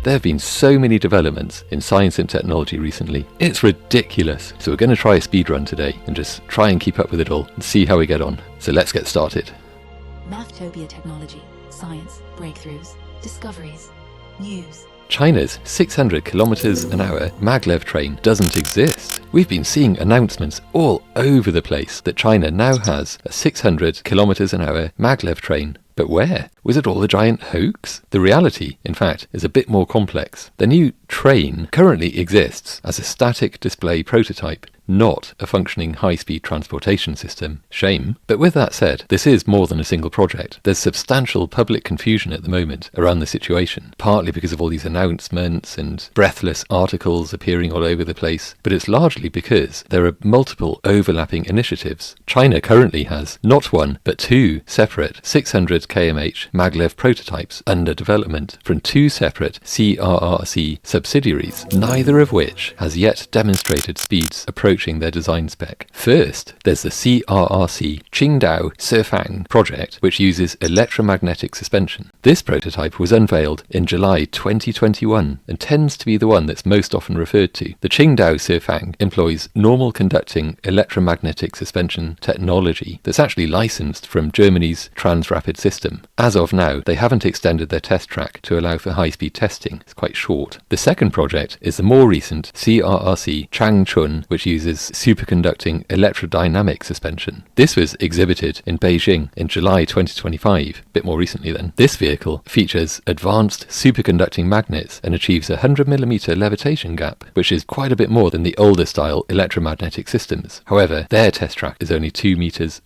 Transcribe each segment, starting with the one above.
There have been so many developments in science and technology recently. It's ridiculous. So we're going to try a speedrun today and just try and keep up with it all and see how we get on. So let's get started. Mafftopia technology, science, breakthroughs, discoveries, news. China's 600 kilometers an hour maglev train doesn't exist. We've been seeing announcements all over the place that China now has a 600 kilometers an hour maglev train. But where? Was it all a giant hoax? The reality, in fact, is a bit more complex. The new train currently exists as a static display prototype, not a functioning high-speed transportation system. Shame. But with that said, this is more than a single project. There's substantial public confusion at the moment around the situation, partly because of all these announcements and breathless articles appearing all over the place, but it's largely because there are multiple overlapping initiatives. China currently has not one, but two separate 600 kmh maglev prototypes under development from two separate CRRC subsidiaries, neither of which has yet demonstrated speeds approaching their design spec. First, there's the CRRC Qingdao Sifang project, which uses electromagnetic suspension. This prototype was unveiled in July 2021 and tends to be the one that's most often referred to. The Qingdao Sifang employs normal conducting electromagnetic suspension technology that's actually licensed from Germany's Transrapid system. As of now, they haven't extended their test track to allow for high-speed testing. It's quite short. The second project is the more recent CRRC Changchun, which uses superconducting electrodynamic suspension. This was exhibited in Beijing in July 2025, a bit more recently then. This vehicle features advanced superconducting magnets and achieves a 100mm levitation gap, which is quite a bit more than the older style electromagnetic systems. However, their test track is only 2 meters.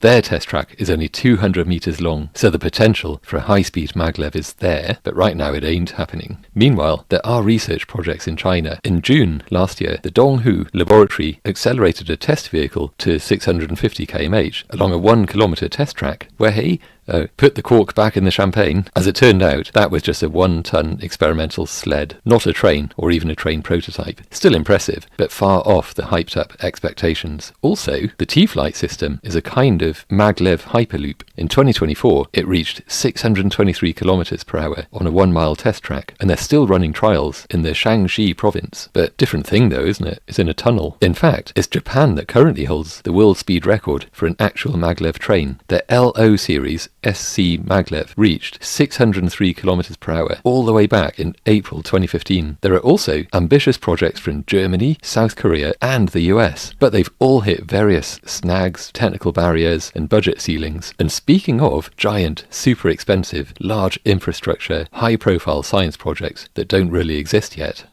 Their test track is only 200 meters long, so the potential for a high-speed maglev is there, but right now it ain't happening. Meanwhile, there are research projects in China. In June last year, the Donghu laboratory accelerated a test vehicle to 650 kmh along a 1 kilometer test track, where put the cork back in the champagne. As it turned out, that was just a 1-ton experimental sled, not a train or even a train prototype. Still impressive, but far off the hyped-up expectations. Also, the T-Flight system is a kind of maglev hyperloop. In 2024, it reached 623 kilometers per hour on a 1-mile test track, and they're still running trials in the Shaanxi province. But different thing though, isn't it? It's in a tunnel. In fact, it's Japan that currently holds the world speed record for an actual maglev train. The LO series SC maglev reached 603 km per hour all the way back in April 2015. There are also ambitious projects from Germany, South Korea and the US, but they've all hit various snags, technical barriers and budget ceilings. And speaking of giant, super expensive, large infrastructure, high profile science projects that don't really exist yet.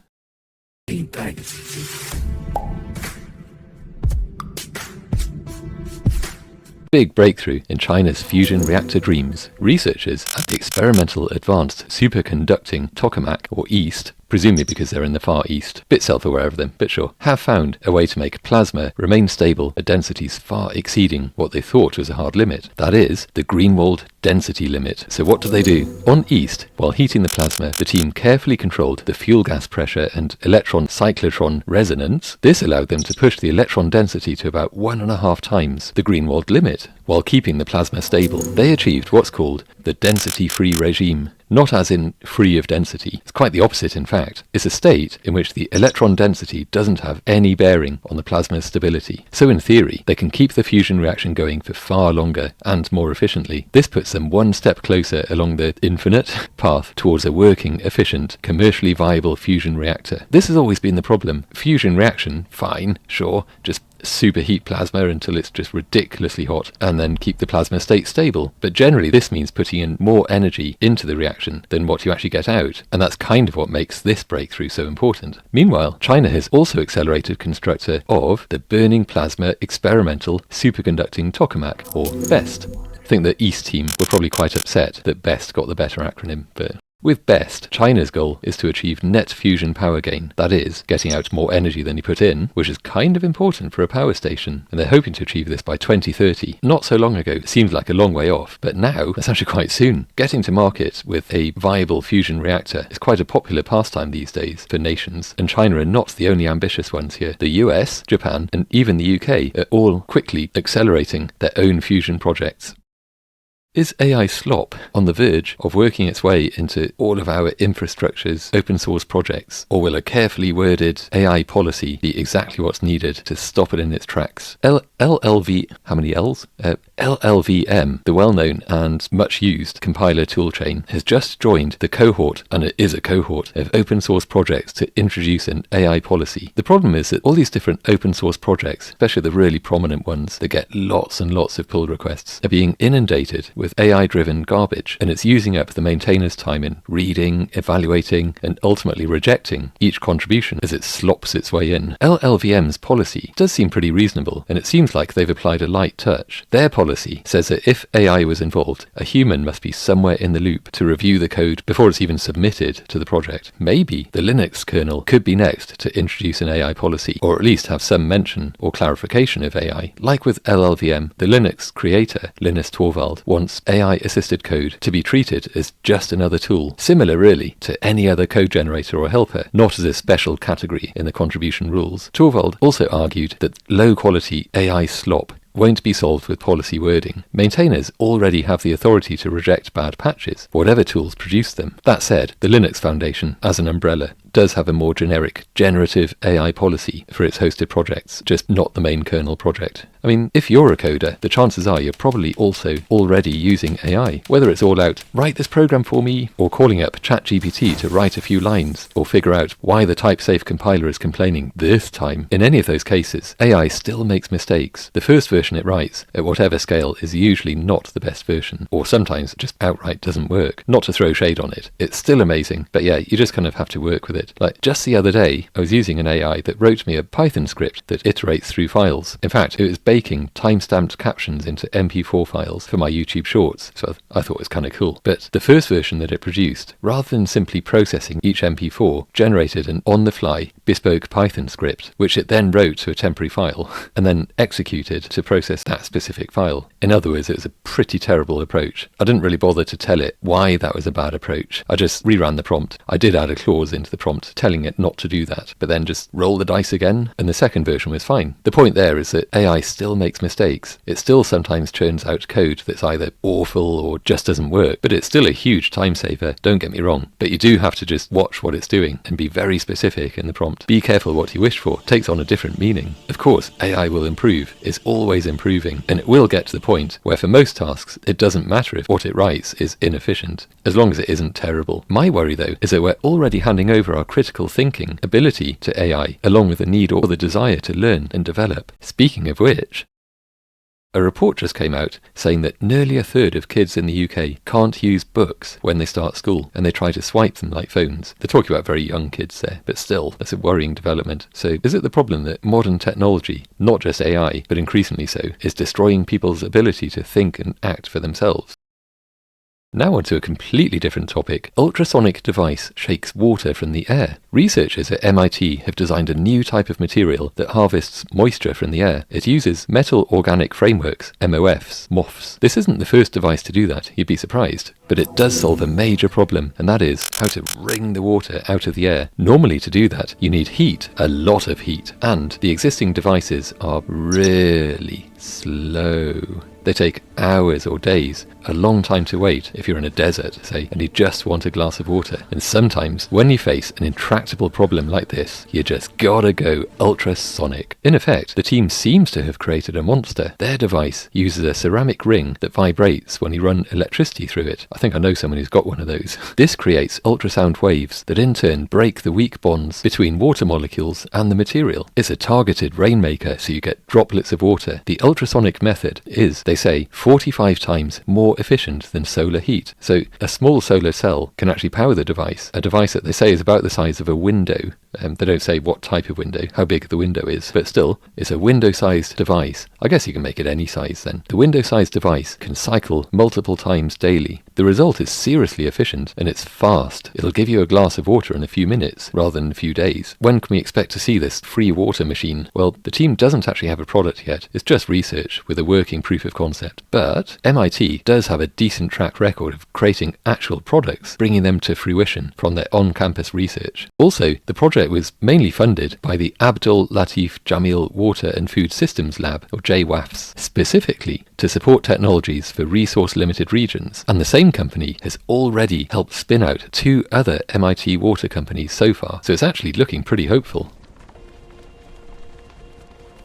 Big breakthrough in China's fusion reactor dreams. Researchers at the Experimental Advanced Superconducting Tokamak, or EAST, presumably because they're in the Far East, bit self-aware of them, but sure, have found a way to make plasma remain stable at densities far exceeding what they thought was a hard limit. That is, the Greenwald density limit. So what do they do? On EAST, while heating the plasma, the team carefully controlled the fuel gas pressure and electron cyclotron resonance. This allowed them to push the electron density to about 1.5 times the Greenwald limit, while keeping the plasma stable. They achieved what's called the density-free regime. Not as in free of density. It's quite the opposite, in fact. It's a state in which the electron density doesn't have any bearing on the plasma's stability. So in theory, they can keep the fusion reaction going for far longer and more efficiently. This puts them one step closer along the infinite path towards a working, efficient, commercially viable fusion reactor. This has always been the problem. Fusion reaction, fine, sure, just superheat plasma until it's just ridiculously hot and then keep the plasma state stable. But generally this means putting in more energy into the reaction than what you actually get out, and that's kind of what makes this breakthrough so important. Meanwhile, China has also accelerated constructor of the Burning Plasma Experimental Superconducting Tokamak, or BEST. I think the East team were probably quite upset that BEST got the better acronym, but with BEST, China's goal is to achieve net fusion power gain, that is, getting out more energy than you put in, which is kind of important for a power station, and they're hoping to achieve this by 2030. Not so long ago, it seemed like a long way off, but now, that's actually quite soon. Getting to market with a viable fusion reactor is quite a popular pastime these days for nations, and China are not the only ambitious ones here. The US, Japan, and even the UK are all quickly accelerating their own fusion projects. Is AI SLOP on the verge of working its way into all of our infrastructures, open source projects, or will a carefully worded AI policy be exactly what's needed to stop it in its tracks? How many L's? LLVM, the well-known and much-used compiler toolchain, has just joined the cohort, and it is a cohort, of open source projects to introduce an AI policy. The problem is that all these different open source projects, especially the really prominent ones that get lots and lots of pull requests, are being inundated with AI-driven garbage, and it's using up the maintainer's time in reading, evaluating, and ultimately rejecting each contribution as it slops its way in. LLVM's policy does seem pretty reasonable, and it seems like they've applied a light touch. Their policy says that if AI was involved, a human must be somewhere in the loop to review the code before it's even submitted to the project. Maybe the Linux kernel could be next to introduce an AI policy, or at least have some mention or clarification of AI. Like with LLVM, the Linux creator, Linus Torvald, wants AI-assisted code to be treated as just another tool, similar really to any other code generator or helper, not as a special category in the contribution rules. Torvald also argued that low-quality AI slop won't be solved with policy wording. Maintainers already have the authority to reject bad patches, whatever tools produce them. That said, the Linux Foundation, as an umbrella, does have a more generic, generative AI policy for its hosted projects, just not the main kernel project. I mean, if you're a coder, the chances are you're probably also already using AI. Whether it's all out, write this program for me, or calling up ChatGPT to write a few lines, or figure out why the type-safe compiler is complaining this time. In any of those cases, AI still makes mistakes. The first version it writes, at whatever scale, is usually not the best version, or sometimes just outright doesn't work. Not to throw shade on it. It's still amazing, but yeah, you just kind of have to work with it. Like, just the other day, I was using an AI that wrote me a Python script that iterates through files. In fact, it was baking time-stamped captions into MP4 files for my YouTube shorts, so I thought it was kind of cool. But the first version that it produced, rather than simply processing each MP4, generated an on-the-fly, bespoke Python script, which it then wrote to a temporary file, and then executed to process that specific file. In other words, it was a pretty terrible approach. I didn't really bother to tell it why that was a bad approach. I just reran the prompt. I did add a clause into the prompt telling it not to do that, but then just roll the dice again, and the second version was fine. The point there is that AI still makes mistakes. It still sometimes churns out code that's either awful or just doesn't work, but it's still a huge time saver, don't get me wrong. But you do have to just watch what it's doing and be very specific in the prompt. Be careful what you wish for. It takes on a different meaning. Of course, AI will improve, is always improving, and it will get to the point where for most tasks, it doesn't matter if what it writes is inefficient, as long as it isn't terrible. My worry though is that we're already handing over our critical thinking ability to AI, along with the need or the desire to learn and develop. Speaking of which, a report just came out saying that nearly a third of kids in the UK can't use books when they start school, and they try to swipe them like phones. They're talking about very young kids there, but still, that's a worrying development. So is it the problem that modern technology, not just AI, but increasingly so, is destroying people's ability to think and act for themselves? Now on to a completely different topic. Ultrasonic device shakes water from the air. Researchers at MIT have designed a new type of material that harvests moisture from the air. It uses metal organic frameworks, MOFs. This isn't the first device to do that, you'd be surprised. But it does solve a major problem, and that is how to wring the water out of the air. Normally to do that, you need heat, a lot of heat, and the existing devices are really slow. They take hours or days, a long time to wait if you're in a desert, say, and you just want a glass of water. And sometimes, when you face an intractable problem like this, you just gotta go ultrasonic. In effect, the team seems to have created a monster. Their device uses a ceramic ring that vibrates when you run electricity through it. I think I know someone who's got one of those. This creates ultrasound waves that in turn break the weak bonds between water molecules and the material. It's a targeted rainmaker, so you get droplets of water. The ultrasonic method is, they say, 45 times more efficient than solar heat. So a small solar cell can actually power the device, a device that they say is about the size of a window. They don't say what type of window, how big the window is, but still, it's a window-sized device. I guess you can make it any size then. The window-sized device can cycle multiple times daily. The result is seriously efficient, and it's fast. It'll give you a glass of water in a few minutes, rather than a few days. When can we expect to see this free water machine? Well, the team doesn't actually have a product yet. It's just research with a working proof of concept, but MIT does have a decent track record of creating actual products, bringing them to fruition from their on-campus research. Also, the project was mainly funded by the Abdul Latif Jamil Water and Food Systems Lab, or JWAFS, specifically to support technologies for resource-limited regions, and the same company has already helped spin out 2 other MIT water companies so far, so it's actually looking pretty hopeful.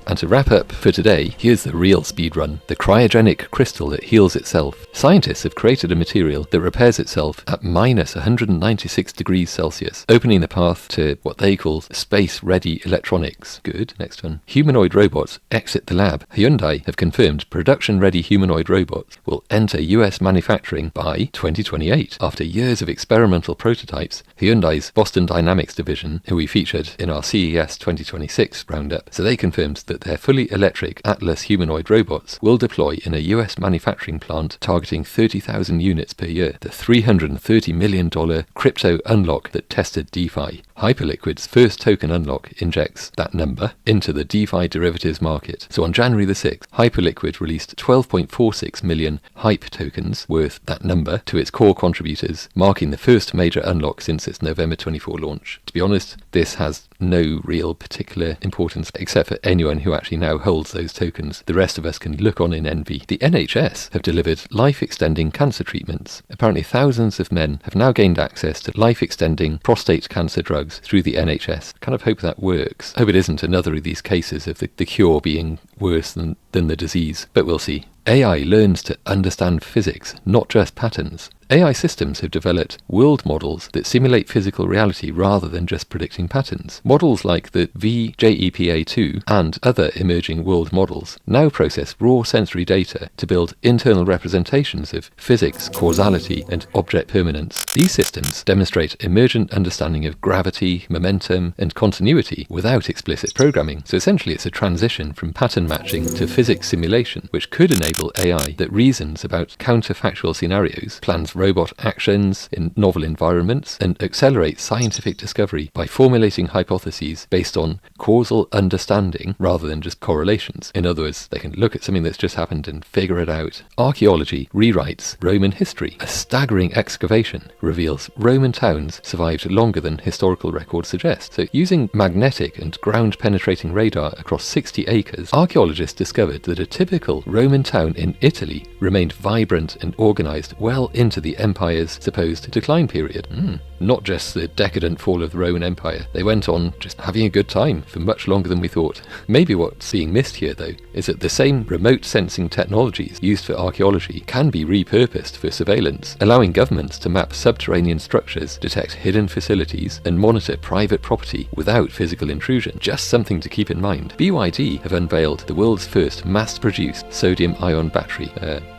And to wrap up for today, here's the real speedrun, the cryogenic crystal that heals itself. Scientists have created a material that repairs itself at minus 196 degrees Celsius, opening the path to what they call space-ready electronics. Good, next one. Humanoid robots exit the lab. Hyundai have confirmed production-ready humanoid robots will enter US manufacturing by 2028. After years of experimental prototypes, Hyundai's Boston Dynamics division, who we featured in our CES 2026 roundup, so they confirmed that their fully electric Atlas humanoid robots will deploy in a US manufacturing plant targeting 30,000 units per year, the $330 million crypto unlock that tested DeFi. Hyperliquid's first token unlock injects that number into the DeFi derivatives market. So on January the 6th, Hyperliquid released 12.46 million HYPE tokens worth that number to its core contributors, marking the first major unlock since its November 24 launch. To be honest, this has no real particular importance except for anyone who actually now holds those tokens. The rest of us can look on in envy. The NHS have delivered life-extending cancer treatments. Apparently thousands of men have now gained access to life-extending prostate cancer drugs through the NHS. Kind of hope that works. Hope it isn't another of these cases of the cure being worse than the disease, but we'll see. AI learns to understand physics, not just patterns. AI systems have developed world models that simulate physical reality rather than just predicting patterns. Models like the VJEPA2 and other emerging world models now process raw sensory data to build internal representations of physics, causality, and object permanence. These systems demonstrate emergent understanding of gravity, momentum, and continuity without explicit programming. So essentially it's a transition from pattern matching to physics simulation, which could enable AI that reasons about counterfactual scenarios, plans robot actions in novel environments, and accelerate scientific discovery by formulating hypotheses based on causal understanding rather than just correlations. In other words, they can look at something that's just happened and figure it out. Archaeology rewrites Roman history. A staggering excavation reveals Roman towns survived longer than historical records suggest. So using magnetic and ground-penetrating radar across 60 acres, archaeologists discovered that a typical Roman town in Italy remained vibrant and organized well into the empire's supposed decline period. Not just the decadent fall of the Roman Empire. They went on just having a good time for much longer than we thought. Maybe what's being missed here, though, is that the same remote sensing technologies used for archaeology can be repurposed for surveillance, allowing governments to map subterranean structures, detect hidden facilities, and monitor private property without physical intrusion. Just something to keep in mind. BYD have unveiled the world's first mass-produced sodium-ion battery.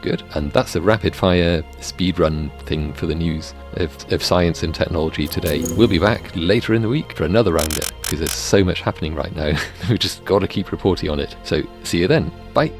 Good. And that's a rapid-fire speedrun thing for the news of science and technology today. We'll be back later in the week for another roundup, because there's so much happening right now. We've just got to keep reporting on it. So see you then. Bye.